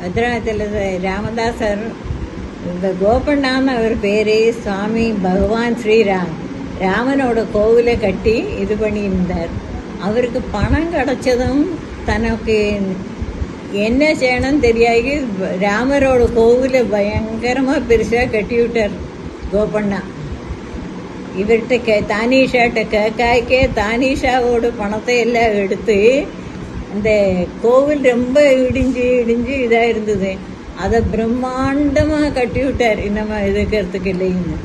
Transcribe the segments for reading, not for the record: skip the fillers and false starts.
பத்ராத்தில் ராமதாசர் இந்த கோபண்ணான்னு அவர் பேர். சுவாமி பகவான் ஸ்ரீராம் ராமனோட கோவிலை கட்டி இது பண்ணியிருந்தார். அவருக்கு பணம் கிடச்சதும் தனக்கு என்ன செய்யணும்னு தெரியாது ராமரோட கோவிலை பயங்கரமாக பெருசாக கட்டி விட்டார் கோபண்ணா. இவர்கிட்ட தானிஷாட்ட கேட்காய்க்கே தானிஷாவோட பணத்தை எல்லாம் எடுத்து இந்த கோவில் ரொம்ப இடிஞ்சு இதாக இருந்தது. அதை பிரம்மாண்டமாக கட்டி விட்டார் நம்ம எதுக்கிறதுக்கு இல்லைன்னு.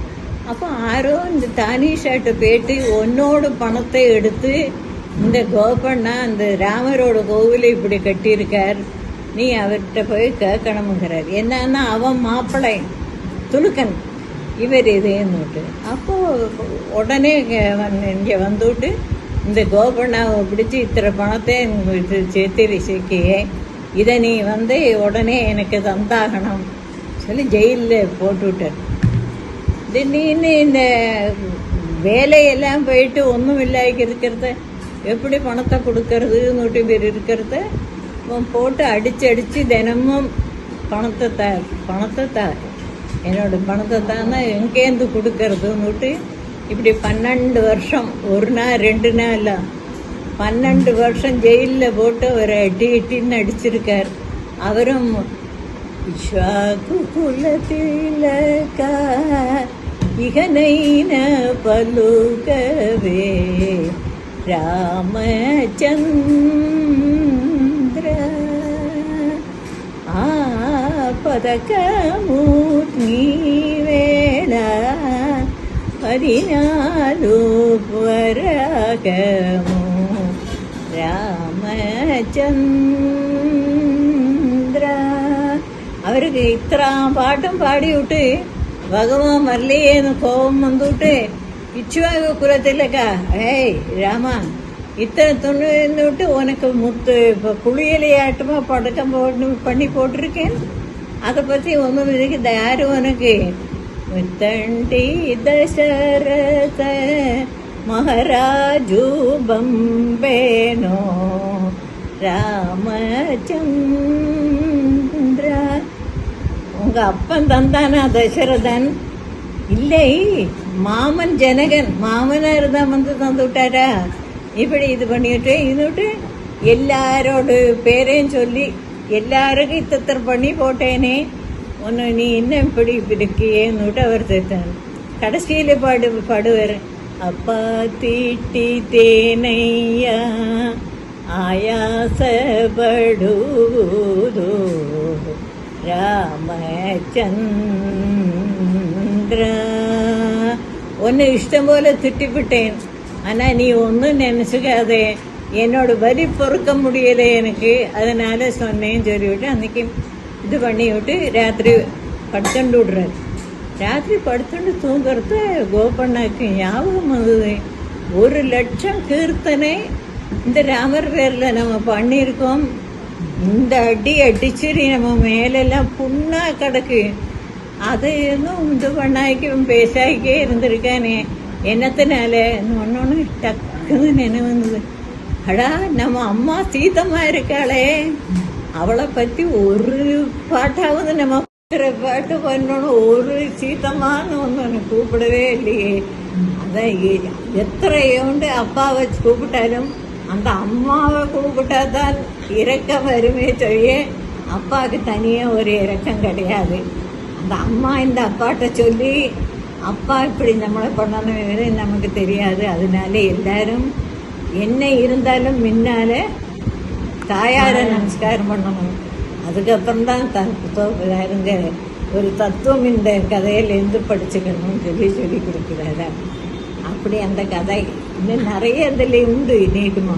அப்போ யாரோ இந்த தானிஷாட்ட போயிட்டு உன்னோட பணத்தை எடுத்து இந்த கோபண்ணா அந்த ராமரோட கோவிலை இப்படி கட்டியிருக்கார், நீ அவர்கிட்ட போய் கேட்கணுங்கிறார். என்னன்னா அவன் மாப்பிள்ளை துலுக்கன் இவர் இதேன்னுட்டு. அப்போது உடனே இங்கே வந்துவிட்டு இந்த கோபண்ணாவை பிடிச்சி இத்தனை பணத்தை சேர்த்திருச்சிக்கையே இதை நீ உடனே எனக்கு தந்தாகணும் சொல்லி ஜெயிலில் போட்டுவிட்டார். திடீர்னு இந்த வேலையெல்லாம் போயிட்டு ஒன்றும் இல்லாமல் இருக்கிறத எப்படி பணத்தை கொடுக்கறதுன்னு பேர் இருக்கிறத போட்டு அடித்து தினமும் பணத்தை தார் என்னோட பணத்தை தானே எங்கேருந்து கொடுக்கறதுன்னுட்டு இப்படி 12 வருஷம், ஒரு நாள் 2 நாள் இல்லை 12 வருஷம் ஜெயிலில் போட்டு ஒரு அடின்னு அடிச்சிருக்கார். அவரும் குலத்திலக இகனைன பலுகவே ராமச்சந்திர పదకమూర్తి వేళ 14 వరకము ராமச்சந்திர. அவருக்கு இத்தனை பாட்டும் பாடி விட்டு பகவான் வரலையேன்னு கோபம் வந்துவிட்டு இச்சுவாக குலத்திலக்கா ஏய் ராமா இத்தனை துணி விட்டு உனக்கு இப்போ குளியலையாட்டமாக படக்கம் பண்ணி போட்டிருக்கேன், அதை பற்றி ஒன்றும் இதுக்கு யாரு உனக்கு முத்தண்டி தசரத மகாராஜு பம்பேனோ ராமச்சந்திரா. உங்கள் அப்பன் தந்தானா தசரதன்? இல்லை, மாமன் ஜனகன் மாமனார் தான் தந்து விட்டாரா. இப்படி இது பண்ணிவிட்டு எல்லாரோட பேரையும் சொல்லி எல்லாருக்கும் இத்தனை பண்ணி போட்டேனே, ஒன்று நீ இன்னும் இப்படி இருக்கியேன்னு அவர் சேர்த்தார். கடைசியில் பாடுவார் அப்பா தீட்டி தேனையா ஆயாசப்படுவதோ ராமச்சந்திரா. ஒன்று இஷ்டம் போல திட்டிவிட்டேன், ஆனால் நீ ஒன்றும் நினச்சிக்காதே, என்னோட வலி பொறுக்க முடியலை எனக்கு, அதனால சொன்னேன்னு சொல்லிவிட்டு அன்றைக்கி இது பண்ணி விட்டு ராத்திரி படுத்துண்டு விடுறாரு. ராத்திரி படுத்துண்டு தூங்குறது கோபண்ணாக்கு ஞாபகம் வந்தது. 1,00,000 கீர்த்தனை இந்த ராமர் பேரில் நம்ம பண்ணியிருக்கோம். இந்த அடிச்சு நம்ம மேலெல்லாம் புண்ணாக கிடக்கு. அது இன்னும் இது பண்ணாய்க்கும் பேசாய்க்கே இருந்திருக்கானே என்னத்தினால ஒன்று டக்குன்னு நினைவு வந்தது. அடா நம்ம அம்மா சீதம்மா இருக்காளே, அவளை பற்றி ஒரு பாட்டாவது நம்ம பாட்டு பண்ணணும். ஒரு சீதம்மான்னு ஒன்று கூப்பிடவே இல்லையே. அதான் எத்தனையோண்டு அப்பாவை கூப்பிட்டாலும் அந்த அம்மாவை கூப்பிட்டா தான் இரக்கம் வருமே சொல்லிய அப்பாவுக்கு தனியாக ஒரு இரக்கம் கிடையாது. அந்த அம்மா இந்த அப்பாட்ட சொல்லி அப்பா இப்படி நம்மளை பண்ணணும் நமக்கு தெரியாது. அதனால எல்லாரும் என்ன இருந்தாலும் முன்னால தாயாரை நமஸ்காரம் பண்ணணும். அதுக்கப்புறம் தான் பாருங்க ஒரு தத்துவம் இந்த கதையிலேருந்து படிச்சுக்கணும்னு சொல்லி கொடுக்குறாரு. அப்படி அந்த கதை இன்னும் நிறைய இதில் உண்டு. நீட்டுமா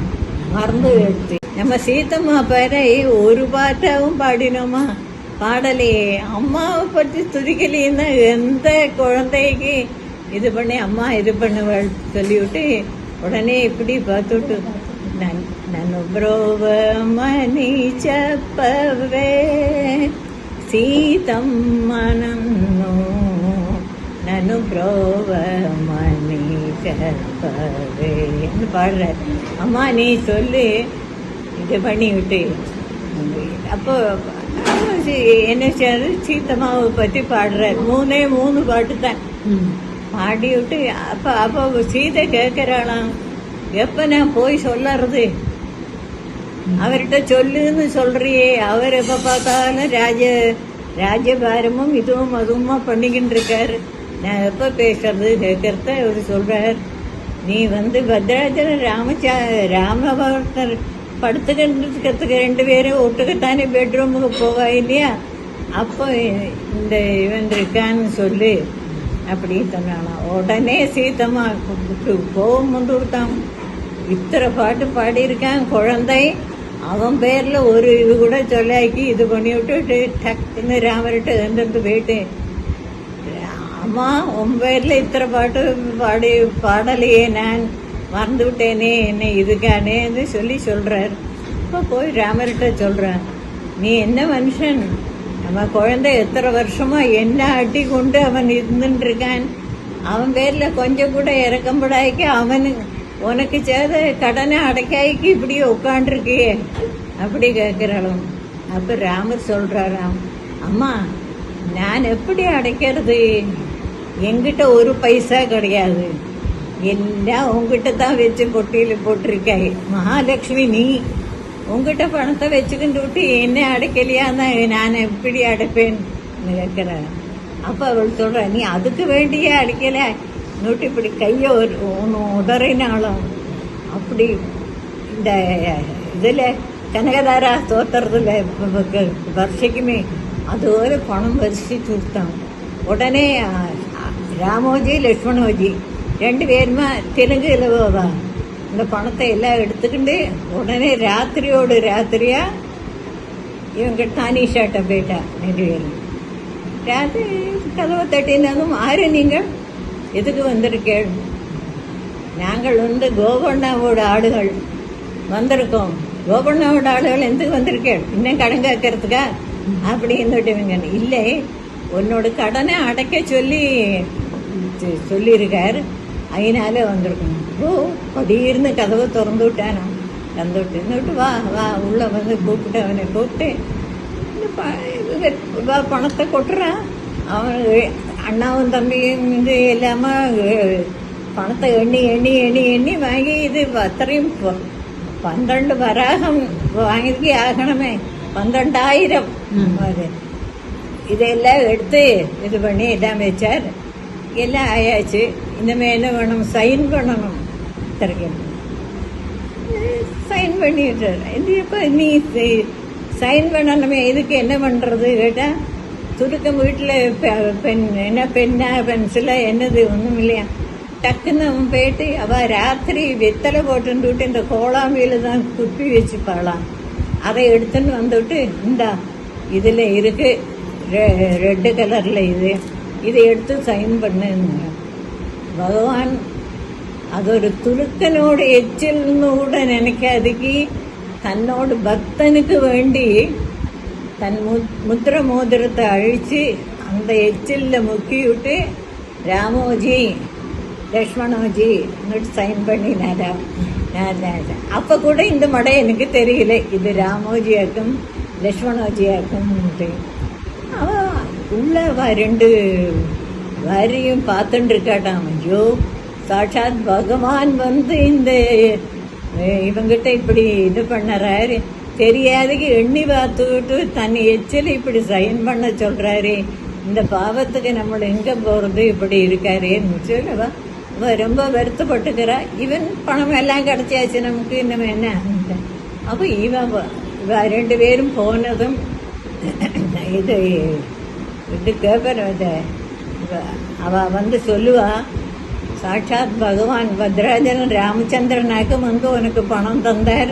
மறந்து எடுத்து நம்ம சீத்தம்மா பேரை ஒரு பாட்டாவும் பாடினோமா, பாடலையே. அம்மாவை பற்றி துதிக்கலைன்னா எந்த குழந்தைக்கு இது பண்ணி அம்மா இது பண்ணுவாள் சொல்லிவிட்டு உடனே இப்படி பார்த்துட்டு నన్ను బ్రోవమని చెప్పవే సీతమ్మ నన్ను బ్రోవమని చెప్పవే பாடுற. அம்மா நீ சொல்லு இது பண்ணி விட்டு அப்போ என்ன செய்யாது, சீத்தம்மாவை பற்றி பாடுறார். மூணு பாட்டு தான் பாடி விட்டு அப்போ சீதை கேட்கிறாளாம், எப்ப நான் போய் சொல்லறது, அவர்கிட்ட சொல்லுன்னு சொல்றியே, அவர் எப்ப பார்த்தாலும் ராஜபாரமும் இதுவும் அதுவுமா பண்ணிக்கிட்டு இருக்காரு, நான் எப்ப பேசுறது கேட்கறத அவர் சொல்றார். நீ பத்ராஜல ராமபக்தர் படுத்துக்கிறதுக்கு 2 பேரும் ஒட்டுக்கத்தானே பெட்ரூமுக்கு போவா இல்லையா, அப்போ இந்த இவன் இருக்கான்னு சொல்லு அப்படி சொன்னாலாம். உடனே சீத்தம்மா கோவம் வந்து கொடுத்தான். இத்தனை பாட்டு பாடியிருக்கான் குழந்தை, அவன் பேர்ல ஒரு இது கூட சொல்லாக்கி இது பண்ணி விட்டு டக்குன்னு ராமர்கிட்ட எழுந்திருந்து போயிட்டு, அம்மா உன் பேர்ல இத்தனை பாட்டு பாடலையே, நான் மறந்து விட்டேனே, என்ன இதுக்கானேன்னு சொல்றார். இப்போ போய் ராமர்கிட்ட சொல்றான், நீ என்ன மனுஷன், நம்ம குழந்தை எத்தனை வருஷமா என்ன அட்டி கொண்டு அவன் இருந்துட்டு இருக்கான், அவன் பேர்ல கொஞ்சம் கூட இறக்கம்படாய்க்கு உனக்கு சேத கடனை அடைக்காய்க்கு இப்படி உட்காண்டிருக்கியே அப்படி கேட்கிறாளும். அப்ப ராமர் சொல்றாராம், அம்மா நான் எப்படி அடைக்கிறது, என்கிட்ட ஒரு பைசா கிடையாது, எல்லாம் உங்ககிட்ட தான் வச்சு பொட்டியில் போட்டிருக்காய், மகாலட்சுமி நீ உங்ககிட்ட பணத்தை வச்சுக்கிட்டு விட்டு என்ன அடைக்கலையான்னா நான் எப்படி அடைப்பேன்னு கேட்கிறாள். அப்ப அவள் சொல்ற, நீ அதுக்கு வேண்டியே அடைக்கல, நோட்டு இப்படி கையை ஒன்று உதறினாலும் அப்படி இந்த இதில் கனகதாரா தோத்துறதுல வருஷக்குமே அதுவரை பணம் வரிசை கொடுத்தான். உடனே ராமோஜி லக்ஷ்மணோஜி 2 பேருமா தெலுங்குல போவா, இந்த பணத்தை எல்லாம் எடுத்துக்கிண்டு உடனே ராத்திரியோடு ராத்திரியா இவங்க தானிஷாட்ட போயிட்டா. 2 பேரும் ராத்திரி கதவை தட்டினதும், ஆறு நீங்கள் எதுக்கு வந்திருக்கேள், நாங்கள் கோபண்ணாவோட ஆடுகள் வந்திருக்கோம், கோபண்ணாவோட ஆடுகள் எதுக்கு வந்திருக்கேள், இன்னும் கடன் கேட்கறதுக்கா அப்படின்னு இல்லை, உன்னோட கடனை அடைக்க சொல்லியிருக்கார், அதனால வந்திருக்கோம். ஓ திடீர்னு கதவை திறந்து விட்டானா, திறந்துவிட்டு வா வா உள்ள கூப்பிட்டு அவனை கூப்பிட்டு பணத்தை கொட்டுறான். அவன் அண்ணாவும் தம்பியும் எல்லாமே பணத்தை எண்ணி எண்ணி எண்ணி எண்ணி வாங்கி இது அத்தனையும் 12 வராகம் வாங்கி ஆகணுமே, 12,000 இதெல்லாம் எடுத்து இது பண்ணி எல்லாம் வச்சார். எல்லாம் ஆயாச்சு. இனிமே என்ன வேணும், சைன் பண்ணணும். சைன் பண்ணிட்டார். இப்போ நீ சைன் பண்ணணுமே, இதுக்கு என்ன பண்றது கேட்டா, சுருக்கம் வீட்டில் பென்னா பென்சிலா என்னது ஒன்றும் இல்லையா. டக்குன்னு அவன் போயிட்டு ராத்திரி வெத்தலை போட்டுட்டு இந்த கோளாம்பியில தான் குப்பி வச்சுப்பாளாம், அதை எடுத்துன்னு வந்துவிட்டு, இந்தா இதில் இருக்கு ரெட்டு கலரில் இதை எடுத்து சைன் பண்ணுங்க. பகவான் அதொரு துலுக்கனோட எச்சில்னு கூட நினைக்காதுக்கு தன்னோட பக்தனுக்கு வேண்டி தன் முத்திர மோதிரத்தை அழிச்சு அந்த எச்சில்ல முக்கி விட்டு ராமோஜி லக்ஷ்மணோஜி சைன் பண்ணினாரா. அப்ப கூட இந்த மடை எனக்கு தெரியல, இது ராமோஜியாக்கும் லக்ஷ்மணோஜியாக்கும். அவ உள்ள 2 வரியும் பார்த்துட்டு இருக்காட்டாம். ஐயோ சாட்சாத் பகவான் இந்த இவங்கிட்ட இப்படி இது பண்ணறாரு, தெரியாதுக்கு எண்ணி பார்த்துக்கிட்டு தன் எச்சில் இப்படி சைன் பண்ண சொல்றாரு, இந்த பாவத்துக்கு நம்மள எங்க போறது, இப்படி இருக்காருன்னு சொல்லவா ரொம்ப வருத்தப்பட்டுக்கிறா. இவன் பணம் எல்லாம் கிடைச்சாச்சு, நமக்கு இன்னும் என்ன. அப்போ இவன் 2 பேரும் போனதும் இது கேட்ப அவ சொல்லுவா, சாட்சாத் பகவான் பத்ராஜன் ராமச்சந்திரனாக்கும் உனக்கு பணம் தந்தார்,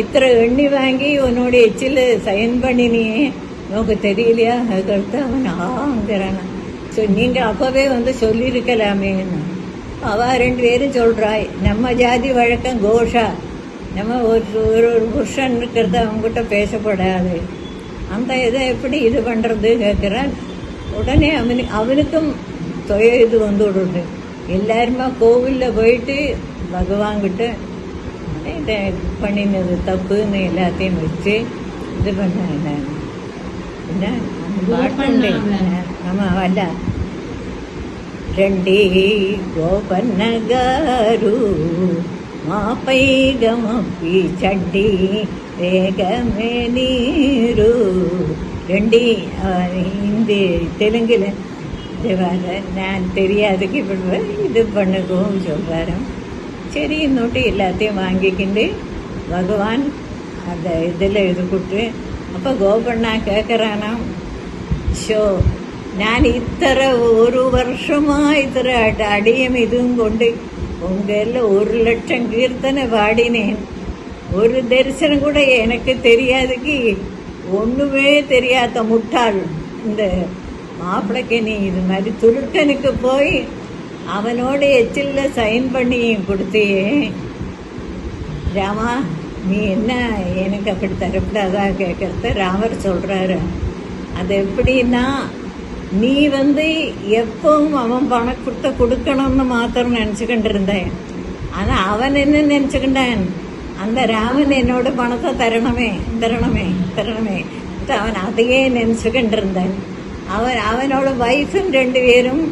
இத்தனை எண்ணி வாங்கி உன்னோட எச்சில் சைன் பண்ணினியே, உனக்கு தெரியலையா. அதுக்கடுத்து அவன் ஆங்கிறானா. நீங்க அப்பவே சொல்லியிருக்கலாமேன்னு. அவ 2 பேரும் சொல்றாய், நம்ம ஜாதி வழக்கம் கோஷா, நம்ம ஒரு புருஷன் இருக்கிறத அவங்ககிட்ட பேசப்படாது, அந்த இதை எப்படி இது பண்றது கேட்கிறான். உடனே அவனுக்கும் இது விடுறது. எல்லாருமா கோவிலில் போயிட்டு பகவான்கிட்ட இதை பண்ணினது தப்புன்னு எல்லாத்தையும் வச்சு இது பண்ண പിന്നെ പാട്ടുണ്ട് நம்ம వల్ల రండి గోపన్న గారు మాపై గమపి చడ్డి వేగమే నీరు ரெண்டி ஹிந்தி தெலுங்கில் இதுவார நான் தெரியாதுக்கு இப்படி இது பண்ணுக்கும் சொல்கிறாரு. சரி இன்னொட்டு எல்லாத்தையும் வாங்கிக்கிண்டு பகவான் அந்த இதில் இது கொடுத்து அப்போ கோபண்ணா கேட்குறானா, ஷோ ഞാൻ ഇത്ര ഒരു വർഷമായി ഇത്ര അടിയും ഇതും കൊണ്ട് ഉങ്കെല്ലാം 1,00,000 കീർത്തന പാടിനേൻ. ഒരു ദർശനം കൂടെ എനിക്ക് தெரியாதுக்கு ஒன்றுமே தெரியாத முட்டாள் இந்த மாப்பிள்ளைக்கு நீ இது மாதிரி துருக்கனுக்கு போய் அவனோட எச்சில் சைன் பண்ணி கொடுத்தியே ராமா, நீ என்ன எனக்கு அப்படி தரப்படாதா கேட்கறத ராமர் சொல்கிறாரு. அது எப்படின்னா, நீ எப்பவும் அவன் பணத்தை கொடுக்கணும்னு மாத்திரம் நினச்சிக்கிட்டு இருந்தேன். ஆனால் அவன் என்ன நினச்சிக்கிட்டான், அந்த ராமன் என்னோட பணத்தை தரணுமே தரணுமே தரணுமே அவன் அதையே நினச்சிக்கிட்டு இருந்தான். அவனோட வைஃபும் 2 பேரும்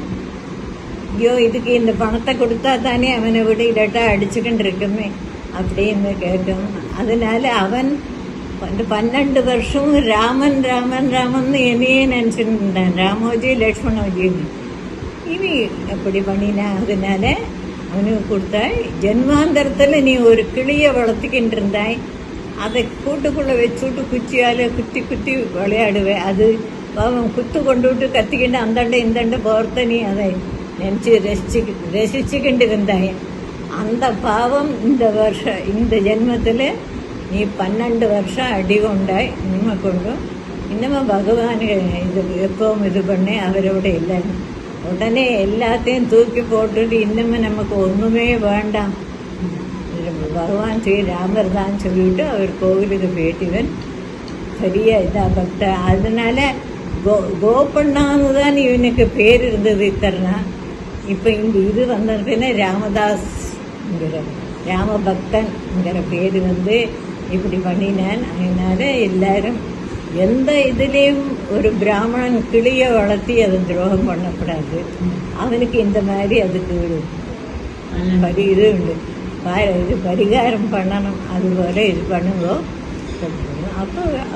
ஐயோ இதுக்கு இந்த பணத்தை கொடுத்தா தானே அவனை விட இல்லாட்டா அடிச்சுக்கிட்டு இருக்குமே அப்படின்னு கேட்கும். அதனால அவன் 12 வருஷம் ராமன் ராமன் ராமன் என்னையே நினச்சிட்டு இருந்தான், ராமோஜி லக்ஷ்மணோஜின்னு. இனி அப்படி பண்ணினா அதனால அவனுக்கு கொடுத்தாய். ஜென்மாந்தரத்தில் நீ ஒரு கிளியை வளர்த்துக்கிட்டு இருந்தாய், அதை கூட்டுக்குள்ளே வச்சுட்டு குச்சியால் குத்தி குத்தி விளையாடுவேன். அது அவன் குத்து கொண்டு விட்டு கத்திக்கிட்டு அந்தாண்ட இந்தாண்ட போகிறத நீ அதை நினச்சி ரசிச்சுக்கிட்டு இருந்தாய். அந்த பாவம் இந்த ஜென்மத்தில் நீ 12 வருஷம் அடி கொண்டாய். இனிமே கொண்டும் இன்னமும் பகவான் இது எப்பவும் இது பண்ணி அவரோட இல்லை. உடனே எல்லாத்தையும் தூக்கி போட்டுட்டு இன்னமும் நமக்கு ஒன்றுமே வேண்டாம், பகவான் ஸ்ரீராமர் தான் சொல்லிவிட்டு அவர் கோவிலுக்கு போயிட்டுவன் பெரிய இதாக பக்த. அதனால கோபண்ணான்னு தான் இவனுக்கு பேர் இருந்தது இத்தனை. இப்போ இந்த இது வந்ததுன்னா ராமதாஸ்ங்கிற ராமபக்தன்ங்கிற பேர் இப்படி பண்ணினான். அதனால எல்லாரும் எந்த இதுலேயும் ஒரு பிராமணன் கிளியை வளர்த்தி அதை துரோகம் பண்ணக்கூடாது. அவனுக்கு இந்த மாதிரி அதுக்கு இது உண்டு, இது பரிகாரம் பண்ணணும். அதுபோல் இது பண்ணுங்கோ.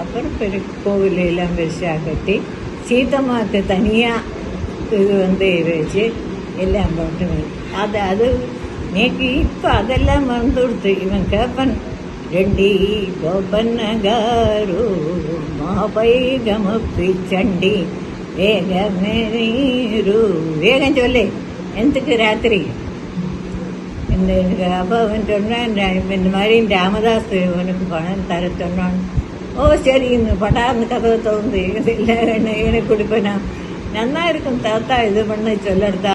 அப்புறம் பெரிய கோவிலெல்லாம் பெருசாக கட்டி சீதம்மாவுக்கு தனியாக இது வச்சு எல்லாம் பண்ணுவேன். அது நேற்று இப்போ அதெல்லாம் மறந்து கொடுத்து இவன் கேட்பன். ரெண்டி கோபண்ண காரு மாபை கமப்பி சண்டி வேகமே நீரு. வேகம் சொல்லு எந்தக்கு ராத்திரி இந்த அப்போ அவன் சொன்னான், இந்த மாதிரி ராமதாஸ் உனக்கு பணம் தர சொன்னான். ஓ சரி, இந்த பட்டார்னு கதவை திறந்து இல்லை எனக்கு கொடுப்பேனா, நல்லா இருக்கும் தாத்தா இது பண்ண சொல்லறதா